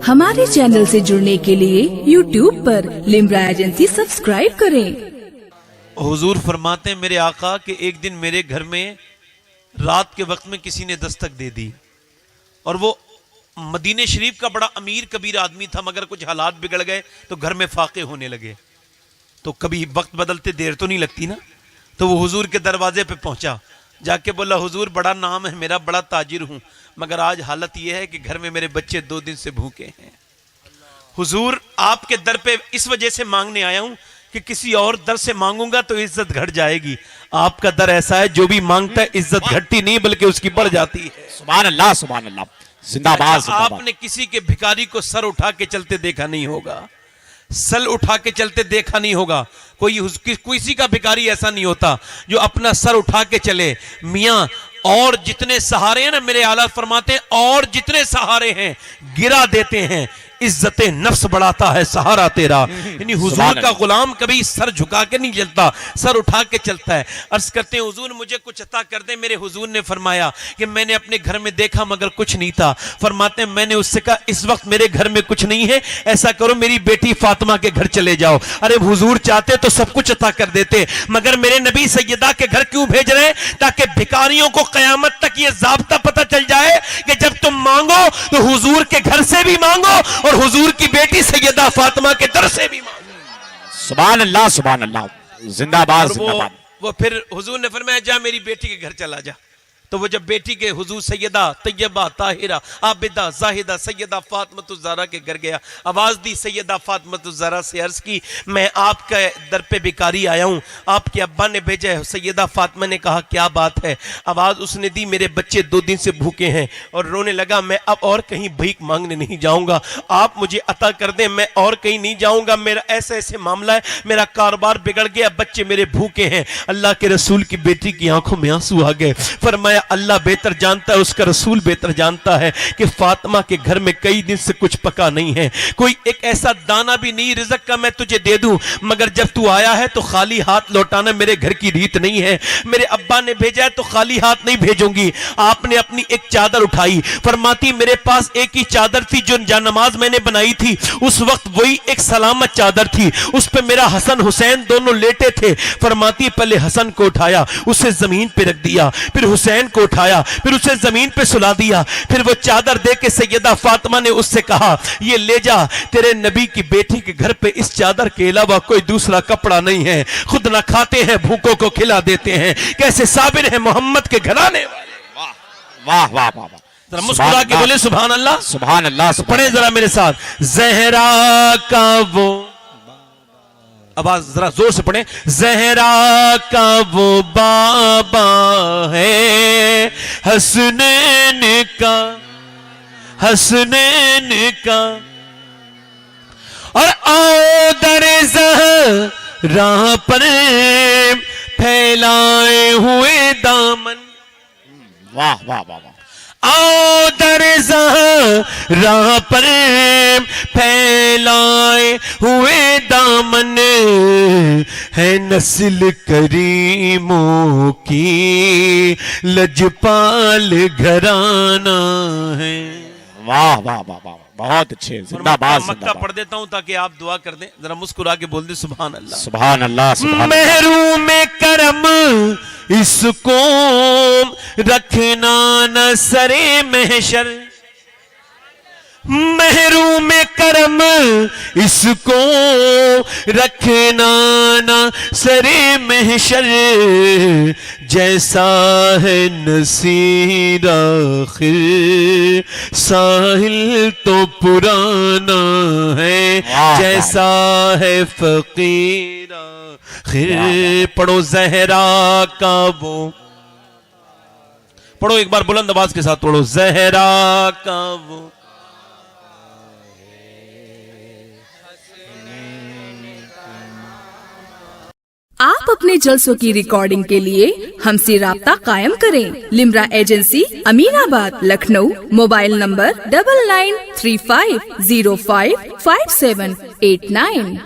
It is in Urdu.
ہمارے چینل سے جڑنے کے لیے YouTube پر لمرا ایجنسی سبسکرائب کریں۔ حضور فرماتے ہیں میرے آقا کہ ایک دن میرے گھر میں رات کے وقت میں کسی نے دستک دے دی، اور وہ مدینہ شریف کا بڑا امیر کبیر آدمی تھا، مگر کچھ حالات بگڑ گئے تو گھر میں فاقے ہونے لگے۔ تو کبھی وقت بدلتے دیر تو نہیں لگتی نا، تو وہ حضور کے دروازے پہ پہنچا، جا کے بولا حضور بڑا نام ہے میرا، بڑا تاجر ہوں، مگر آج حالت یہ ہے کہ گھر میں میرے بچے 2 دن سے بھوکے ہیں۔ حضور آپ کے در پہ اس وجہ سے مانگنے آیا ہوں کہ کسی اور در سے مانگوں گا تو عزت گھٹ جائے گی، آپ کا در ایسا ہے جو بھی مانگتا ہے عزت گھٹتی نہیں بلکہ اس کی بڑھ جاتی ہے۔ سبحان اللہ سبحان اللہ، زندہ باد زندہ باد۔ آپ نے کسی کے بھکاری کو سر اٹھا کے چلتے دیکھا نہیں ہوگا، سل اٹھا کے چلتے دیکھا نہیں ہوگا، کسی کا بھکاری ایسا نہیں ہوتا جو اپنا سر اٹھا کے چلے۔ میاں اور جتنے سہارے ہیں نا، میرے آلہ فرماتے ہیں اور جتنے سہارے ہیں گرا دیتے ہیں، عزت نفس بڑھاتا ہے سہارا تیرا۔ یعنی حضور کا غلام کبھی سر جھکا کے نہیں چلتا، سر اٹھا کے چلتا ہے۔ عرض کرتے ہیں حضور مجھے کچھ عطا کر دیں۔ میرے حضور نے فرمایا کہ میں نے اپنے گھر میں دیکھا مگر کچھ نہیں تھا۔ فرماتے ہیں میں نے اس سے کہا اس وقت میرے گھر میں کچھ نہیں ہے، ایسا کرو میری بیٹی فاطمہ کے گھر چلے جاؤ۔ ارے حضور چاہتے تو سب کچھ عطا کر دیتے، مگر میرے نبی سیدہ کے گھر کیوں بھیج رہے ہیں؟ تاکہ بھکاریوں کو قیامت تک یہ ضابطہ پتہ چل جائے کہ جب تم مانگو تو حضور کے گھر سے بھی مانگو اور حضور کی بیٹی سیدہ فاطمہ کے در سے بھی مانگو۔ سبحان اللہ سبحان اللہ، زندہ باد زندہ باد۔ وہ پھر حضور نے فرمایا جا میری بیٹی کے گھر چلا جا۔ تو وہ جب بیٹی کے حضور سیدہ طیبہ طاہرہ عابدہ زاہدہ سیدہ فاطمہ الزہرا کے گھر گیا، آواز دی سیدہ فاطمہ الزہرا سے، عرض کی میں آپ کے در پہ بیکاری آیا ہوں، آپ کے ابا نے بھیجا ہے۔ سیدہ فاطمہ نے کہا کیا بات ہے؟ آواز اس نے دی میرے بچے 2 دن سے بھوکے ہیں، اور رونے لگا میں اب اور کہیں بھیک مانگنے نہیں جاؤں گا، آپ مجھے عطا کر دیں، میں اور کہیں نہیں جاؤں گا، میرا ایسے ایسے معاملہ ہے، میرا کاروبار بگڑ گیا، بچے میرے بھوکے ہیں۔ اللہ کے رسول کی بیٹی کی آنکھوں میں آنسو آ گئے۔ فرمایا اللہ بہتر جانتا ہے، اس کا رسول بہتر جانتا ہے کہ فاطمہ کے گھر میں کئی دن سے کچھ پکا نہیں ہے، کوئی ایک ایسا دانہ بھی نہیں رزق کا میں تجھے دے دوں، مگر جب تو آیا ہے تو خالی ہاتھ لوٹانا میرے گھر کی ریت نہیں ہے، میرے ابا نے بھیجا ہے تو خالی ہاتھ نہیں بھیجوں گی۔ آپ نے اپنی ایک چادر اٹھائی، فرماتی میرے پاس ایک ہی چادر تھی جو جانماز میں نے بنائی تھی، اس وقت وہی ایک سلامت چادر تھی، اس پہ میرا حسن حسین دونوں لیٹے تھے۔ فرماتی پہلے حسن کو اٹھایا، اسے زمین پہ رکھ دیا، پھر حسین کو اٹھایا، پھر اسے زمین پہ سلا دیا، پھر وہ چادر دے کے سیدہ فاطمہ نے اس سے کہا یہ لے جا، تیرے نبی کی بیٹی کے گھر پہ اس چادر کے علاوہ کوئی دوسرا کپڑا نہیں ہے، خود نہ کھاتے ہیں بھوکوں کو کھلا دیتے ہیں، کیسے صابر ہیں محمد کے گھرانے والے۔ واہ واہ واہ واہ، ذرا مسکرا کے بولے سبحان اللہ سبحان اللہ۔ پڑھیں ذرا میرے ساتھ، زہرا کا وہ، آواز ذرا زور سے پڑھیں، زہرا کا وہ بابا ہے حسنین کا، حسنین کا، اور آؤ در زہرا پر پھیلائے ہوئے دامن۔ واہ واہ واہ واہ، آؤ در زہرا پر پھیلائے ہوئے دامن، ہے نسل کریموں کی لجپال گھرانہ ہے۔ واہ واہ واہ واہ، بہت اچھے، زندہ باد زندہ مکہ باد۔ پڑھ دیتا ہوں تاکہ آپ دعا کر دیں، ذرا مسکرا کے بول دیں سبحان اللہ سبحان اللہ سبحان اللہ۔ محروم کرم اس قوم رکھنا نہ سرے محشر، محروم کرم اس کو رکھنا نہ سرے محشر، جیسا ہے نصیر آخر ساحل تو پرانا ہے، جیسا ہے فقیر آخر۔ پڑھو زہرا کا وہ، پڑھو ایک بار بلند آواز کے ساتھ پڑھو، زہرا کا وہ آپ اپنے جلسوں کی ریکارڈنگ کے لیے ہم سے رابطہ قائم کریں۔ لمرا ایجنسی امین آباد لکھنؤ، موبائل نمبر 9935055789۔